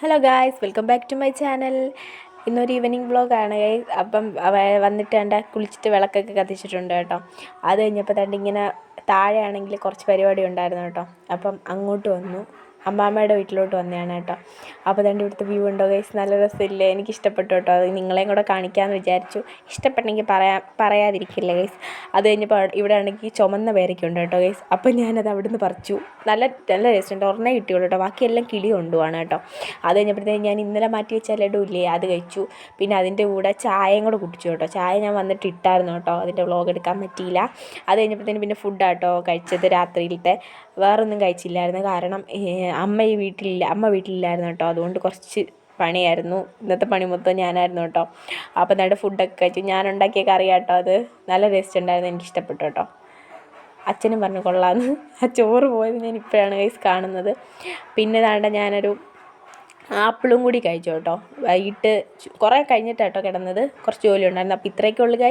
Hello guys, welcome back to my channel. ഇന്നൊരു evening വ്ളോഗാണ് guys. അപ്പം വന്നിട്ട് എൻ്റെ കുളിച്ചിട്ട് വിളക്കൊക്കെ കത്തിച്ചിട്ടുണ്ട് കേട്ടോ. അത് കഴിഞ്ഞപ്പോൾ തന്നെ ഇങ്ങനെ താഴെയാണെങ്കിൽ കുറച്ച് പരിപാടി ഉണ്ടായിരുന്നു കേട്ടോ. അപ്പം അങ്ങോട്ട് വന്നു, അമ്മാമ്മയുടെ വീട്ടിലോട്ട് വന്നതാണ് കേട്ടോ. അപ്പോൾ തന്നെ ഇവിടുത്തെ വ്യൂ ഉണ്ടോ ഗൈസ്? നല്ല രസമില്ലേ? എനിക്ക് ഇഷ്ടപ്പെട്ടു കേട്ടോ. അത് നിങ്ങളെയും കൂടെ കാണിക്കാമെന്ന് വിചാരിച്ചു. ഇഷ്ടപ്പെട്ടെങ്കിൽ പറയാതിരിക്കില്ല ഗൈസ്. അത് കഴിഞ്ഞപ്പോൾ ഇവിടെ ആണെങ്കിൽ ചുമന്ന പേരയ്ക്ക ഉണ്ട് കേട്ടോ ഗൈസ്. അപ്പോൾ ഞാനത് അവിടെ നിന്ന് പറിച്ചു. നല്ല ടേസ്റ്റ് ഉണ്ട്. ഒരെണ്ണേ കിട്ടിയുള്ളൂ കേട്ടോ, ബാക്കിയെല്ലാം കിളി കൊണ്ടുപോവാണ് കേട്ടോ. അത് കഴിഞ്ഞപ്പോഴത്തേക്കും ഞാൻ ഇന്നലെ മാറ്റി വെച്ച ലഡു ഇല്ലേ, അത് കഴിച്ചു. പിന്നെ അതിൻ്റെ കൂടെ ചായയും കൂടെ കുടിച്ചു കേട്ടോ. ചായ ഞാൻ വന്നിട്ട് ഇട്ടായിരുന്നു കേട്ടോ, അതിൻ്റെ വ്ളോഗ് എടുക്കാൻ പറ്റിയില്ല. അത് കഴിഞ്ഞപ്പോഴത്തേനും പിന്നെ ഫുഡാട്ടോ കഴിച്ചത്. രാത്രിയിലത്തെ വേറൊന്നും കഴിച്ചില്ലായിരുന്നു, കാരണം അമ്മ വീട്ടിലില്ലായിരുന്നു കേട്ടോ. അതുകൊണ്ട് കുറച്ച് പണിയായിരുന്നു. ഇന്നത്തെ പണി മൊത്തം ഞാനായിരുന്നു കേട്ടോ. അപ്പോൾ എന്നിട്ട് ഫുഡൊക്കെ കഴിച്ചു. ഞാൻ ഉണ്ടാക്കിയ കറി കേട്ടോ, അത് നല്ല ടേസ്റ്റ് ഉണ്ടായിരുന്നു, എനിക്കിഷ്ടപ്പെട്ടു കേട്ടോ. അച്ഛനും പറഞ്ഞു കൊള്ളാമെന്ന്. ആ ചോറ് പോയത് ഞാൻ ഇപ്പോഴാണ് ഗൈസ് കാണുന്നത്. പിന്നെ ദാണ്ട ഞാനൊരു ആപ്പിളും കൂടി കഴിച്ചു കേട്ടോ. വൈകിട്ട് കുറേ കഴിഞ്ഞിട്ടാട്ടോ കിടന്നത്, കുറച്ച് ജോലി ഉണ്ടായിരുന്നു. അപ്പോൾ ഇത്രയൊക്കെ ഉള്ളു ഗൈസ്.